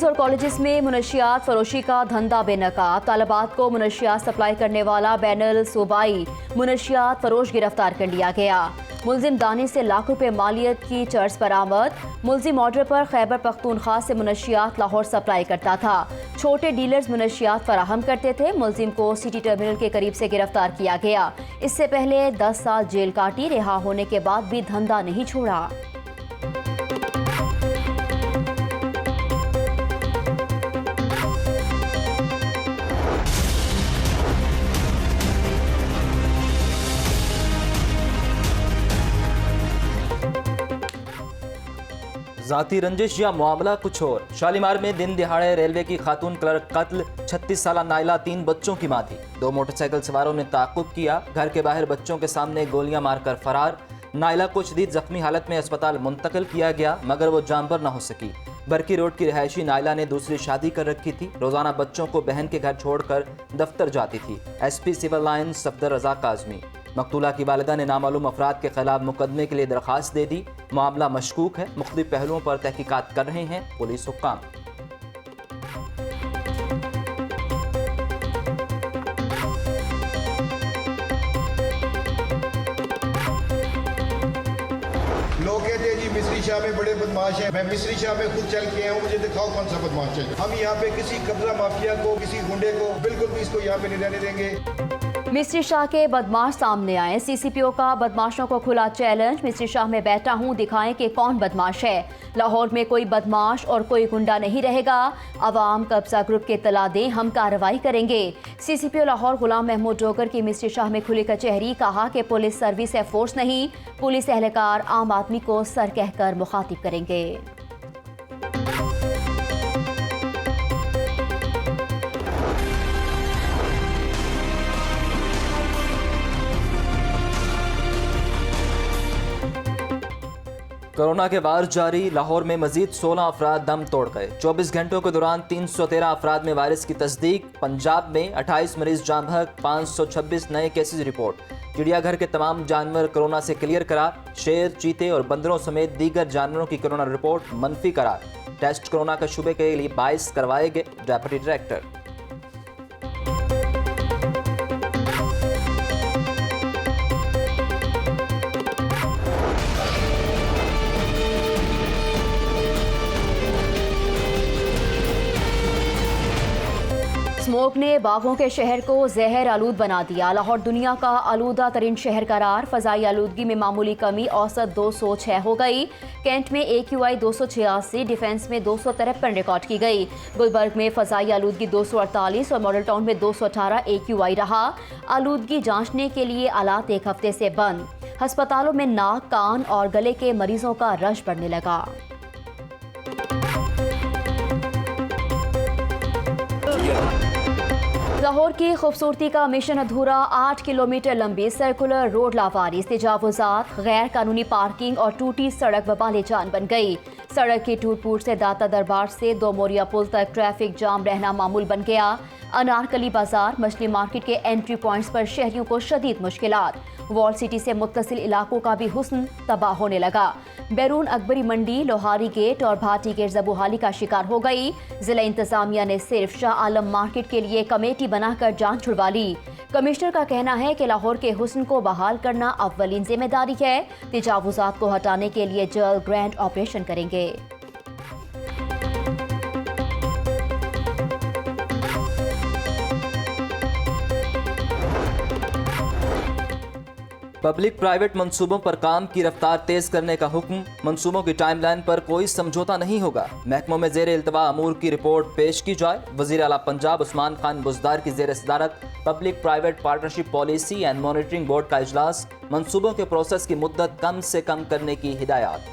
Schools और colleges में मुनशियात फरोशी का धंधा बेनकाब। तालिबात को मुनशियात सप्लाई करने वाला बैनुल सूबाई मुनशियात फरोश गिरफ्तार कर लिया गया। मुलजिम दानी से लाख रुपए मालियत की चर्च बरामद। मुलजिम ऑर्डर पर खैबर पख्तूनख्वा से मुनशियात लाहौर सप्लाई करता था। छोटे डीलर्स मुनशियात फराहम करते थे। मुलजिम को सिटी टर्मिनल के करीब से गिरफ्तार किया गया। इससे पहले 10 साल जेल काटी। रिहा होने के बाद भी धंधा नहीं छोड़ा। जाती रंजिश या मामला कुछ और। शालीमार में दिन दिहाड़े रेलवे की खातून क्लर्क कत्ल। 36 साल नाइला 3 बच्चों की मां थी। 2 मोटरसाइकिल सवारों ने ताक़ुब किया। घर के बाहर बच्चों के सामने गोलियां मारकर फरार। नाइला को शदीद जख्मी हालत में अस्पताल मुंतकिल किया गया, मगर वो जानबर न हो सकी। बरकी रोड की रिहायशी नाइला ने दूसरी शादी कर रखी थी। रोजाना बच्चों को बहन के घर छोड़कर दफ्तर जाती थी। SP सिविल लाइन सफदर रजा काजमी। मकतूला की वालिदा ने नामालूम अफराद के खिलाफ मुकदमे के लिए दरख्वास्त दे दी। मामला मशकूक है। मुख्तलिफ पहलुओं पर तहकीकात कर रहे हैं पुलिस हुक्काम। लोग कहते हैं जी मिस्री शाह में बड़े बदमाश हैं। मैं मिस्री शाह में खुद चल के आया हूँ, मुझे दिखाओ कौन सा बदमाश है। हम यहाँ पे किसी कब्जा माफिया को, किसी गुंडे को बिल्कुल भी इसको यहाँ पे नहीं रहने देंगे। मिस्री शाह के बदमाश सामने आए। CCPO का बदमाशों को खुला चैलेंज। मिस्री शाह में बैठा हूँ, दिखाएं कि कौन बदमाश है। लाहौर में कोई बदमाश और कोई गुंडा नहीं रहेगा। अवाम कब्जा ग्रुप के इत्तला दें, हम कार्रवाई करेंगे। CCPO लाहौर गुलाम महमूद डोगर की मिस्री शाह में खुली कचहरी। कहा कि पुलिस सर्विस है, फोर्स नहीं। पुलिस एहलकार आम आदमी को सर कहकर मुखातिब करेंगे। कोरोना के वार जारी। लाहौर में मजीद 16 अफराद दम तोड़ गए। 24 घंटों के दौरान 313 अफराद में वायरस की तस्दीक। पंजाब में 28 मरीज जाम बहक। 526 नए केसेज रिपोर्ट। चिड़ियाघर के तमाम जानवर कोरोना से क्लियर करार। शेर, चीते और बंदरों समेत दीगर जानवरों की कोरोना रिपोर्ट मनफी करार। टेस्ट कोरोना के शुबे के लिए 22 करवाए गए। Deputy director. स्मोक ने बागों के शहर को जहर आलूद बना दिया। लाहौर दुनिया का आलूदा तरीन शहर करार। फजाई आलूदगी में मामूली कमी, औसत 206 हो गई। कैंट में AQI 286, डिफेंस में 253 रिकॉर्ड की गई। गुलबर्ग में फजाई आलूदगी 248 और मॉडल टाउन में 218 AQI रहा। आलूदगी जांचने के लिए आलात एक हफ्ते से बंद। अस्पतालों में नाक, कान और गले के मरीजों का रश बढ़ने लगा। लाहौर की खूबसूरती का मिशन अधूरा। 8 किलोमीटर लंबी सर्कुलर रोड लावारिस, तजावुजात, गैर कानूनी पार्किंग और टूटी सड़क वबाले जान बन गई। सड़क की टूट फूट से दाता दरबार से 2 मोरिया पुल तक ट्रैफिक जाम रहना मामूल बन गया। अनारकली बाजार, मछली मार्केट के एंट्री पॉइंट्स पर शहरियों को शदीद मुश्किलात। वॉल सिटी से मुत्तसिल इलाकों का भी हुस्न तबाह होने लगा। बैरून अकबरी मंडी, लोहारी गेट और भाटी गेट ज़बूहाली का शिकार हो गई। जिला इंतजामिया ने सिर्फ शाह आलम मार्केट के लिए कमेटी बनाकर जान छुड़वा ली। कमिश्नर का कहना है कि लाहौर के हुस्न को बहाल करना अव्वलीन जिम्मेदारी है। तजावुजात को हटाने के लिए जल्द ग्रैंड ऑपरेशन करेंगे। पब्लिक प्राइवेट मंसूबों पर काम की रफ्तार तेज करने का हुक्म। मंसूबों की टाइमलाइन पर कोई समझौता नहीं होगा। महकमों में जेर इल्तवा अमूर की रिपोर्ट पेश की जाए। वज़ीर आला पंजाब उस्मान खान बुज़दार की जेर सदारत public private partnership policy and monitoring board का इजलास। मंसूबों के प्रोसेस की मुद्दत कम से कम करने की हिदायत।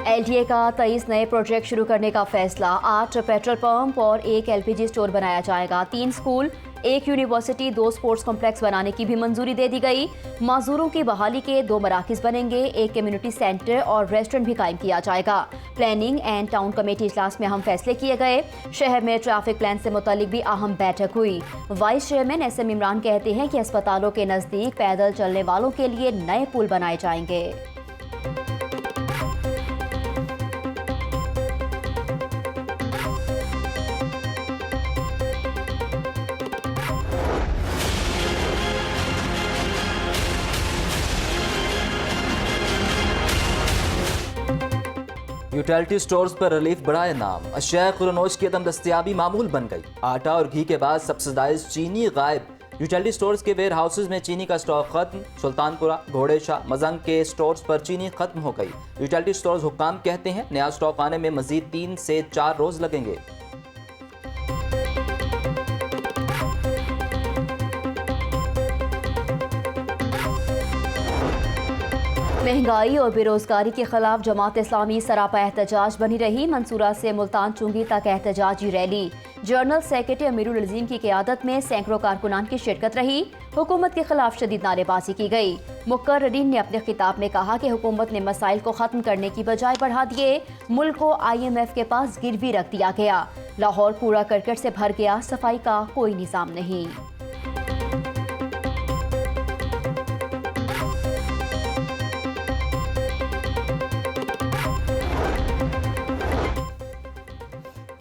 LTA का 23 नए प्रोजेक्ट शुरू करने का फैसला। 8 पेट्रोल पंप और 1 LPG स्टोर बनाया जाएगा। 3 स्कूल, एक यूनिवर्सिटी 2 स्पोर्ट्स कॉम्प्लेक्स बनाने की भी मंजूरी दे दी गई। माजूरों की बहाली के 2 मराकज बनेंगे, एक कम्युनिटी सेंटर और रेस्टोरेंट भी कायम किया जाएगा। प्लानिंग एंड टाउन कमेटी इजलास में अहम फैसले किए गए। शहर में ट्रैफिक प्लान से मुतालिक भी अहम बैठक हुई। वाइस चेयरमैन SM इमरान कहते हैं कि अस्पतालों के नजदीक पैदल चलने वालों के लिए नए पुल बनाए जाएंगे। यूटिलिटी स्टोर्स पर रिलीफ बढ़ाए नाम, अशिया खुरनोश की अदम दस्तियाबी मामूल बन गई। आटा और घी के बाद सब्सिडाइज चीनी गायब। यूटिलिटी स्टोर्स के वेयर हाउसेज में चीनी का स्टॉक खत्म। सुल्तानपुरा, घोड़े शाह, मजंग के स्टोर्स पर चीनी खत्म हो गई। यूटिलिटी स्टोर्स हुक्काम कहते हैं नया स्टॉक आने में मजीद 3 से 4 रोज लगेंगे। महंगाई और बेरोजगारी के खिलाफ जमात इस्लामी सरापा एहतजाज बनी रही। मंसूरा से मुल्तान चुंगी तक एहतजाजी रैली। जनरल सेक्रेटरी अमीरुल अजीम की क़यादत में सैकड़ों कारकुनान की शिरकत रही। हुकूमत के खिलाफ शदीद नारेबाजी की गई। मुकर्ररीन ने अपने खिताब में कहा कि हुकूमत ने मसाइल को खत्म करने की बजाय बढ़ा दिए। मुल्क को IMF के पास गिरवी रख दिया गया। लाहौर कूड़ा करकट से भर गया, सफाई का कोई निज़ाम नहीं।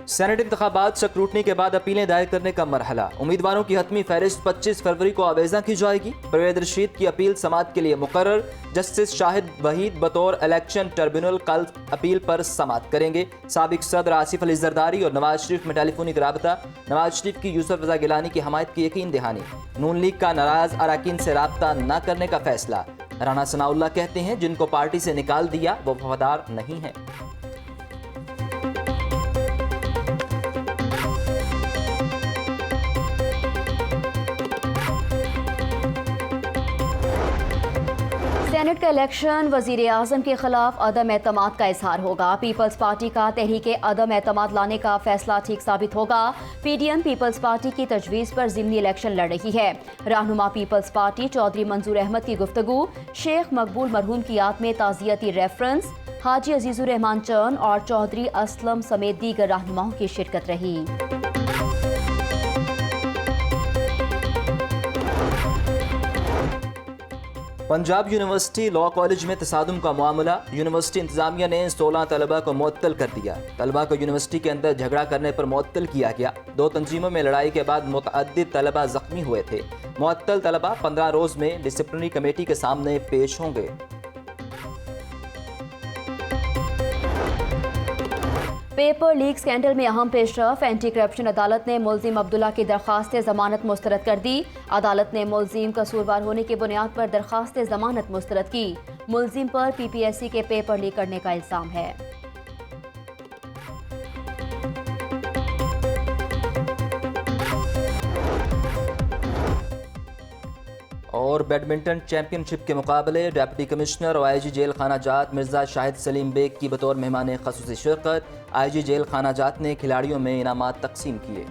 सेनेट इंतखाबात स्क्रूटनी के बाद अपीलें दायर करने का मरहला। उम्मीदवारों की हतमी फहरिस्त 25 फरवरी को आवेजा की जाएगी। परवेज रशीद की अपील समाअत के लिए मुकर्रर। जस्टिस शाहिद वहीद बतौर इलेक्शन ट्रिब्यूनल कल अपील पर समाअत करेंगे। साबिक सदर आसिफ अली जरदारी और नवाज शरीफ में टेलीफोनिक राबता। नवाज शरीफ की यूसुफ रजा गिलानी की हमायत की यकीन दहानी। नून लीग का नाराज अरकान से राबता न करने का फैसला। राना सनाउल्लाह कहते हैं जिनको पार्टी से निकाल दिया वो वफादार नहीं है। सेनेट का इलेक्शन वजीर आजम के खिलाफ अदम एतमाद का इजहार होगा। पीपल्स पार्टी का तहरीक अदम एतमाद लाने का फैसला ठीक साबित होगा। PDM पीपल्स पार्टी की तजवीज़ पर ज़िमनी इलेक्शन लड़ रही है। रहनुमा पीपल्स पार्टी चौधरी मंजूर अहमद की गुफ्तगू। शेख मकबूल मरहूम की याद में ताज़ियती रेफरेंस। हाजी अजीजुर रहमान चंद और चौधरी असलम समेत दीगर रहनुमाओं की शिरकत रही। पंजाब यूनिवर्सिटी लॉ कॉलेज में तसादुम का मामला। यूनिवर्सिटी इंतजामिया ने 16 तलबा को मुअत्तल कर दिया। तलबा को यूनिवर्सिटी के अंदर झगड़ा करने पर मुअत्तल किया गया। 2 तंजीमों में लड़ाई के बाद मुतअद्दिद तलबा जख्मी हुए थे। मुअत्तल तलबा 15 रोज में डिसिप्लिनरी कमेटी के सामने पेश होंगे। पेपर लीक स्कैंडल में अहम पेशरफ। एंटी करप्शन अदालत ने मुल्जिम अब्दुल्ला की दरख्वास्त जमानत मुस्तरद कर दी। अदालत ने मुल्जिम कसूरवार होने की बुनियाद पर दरख्वास्त जमानत मुस्तरद की। मुल्जिम पर PPSC के पेपर लीक करने का इल्जाम है। और बैडमिंटन चैंपियनशिप के मुकाबले डिप्टी कमिश्नर और IG जेल खाना जात मिर्जा शाहिद सलीम बेग की बतौर मेहमान ख़ुसूसी शिरकत। IG जेल खाना जात ने खिलाड़ियों में इनामात तकसीम किए।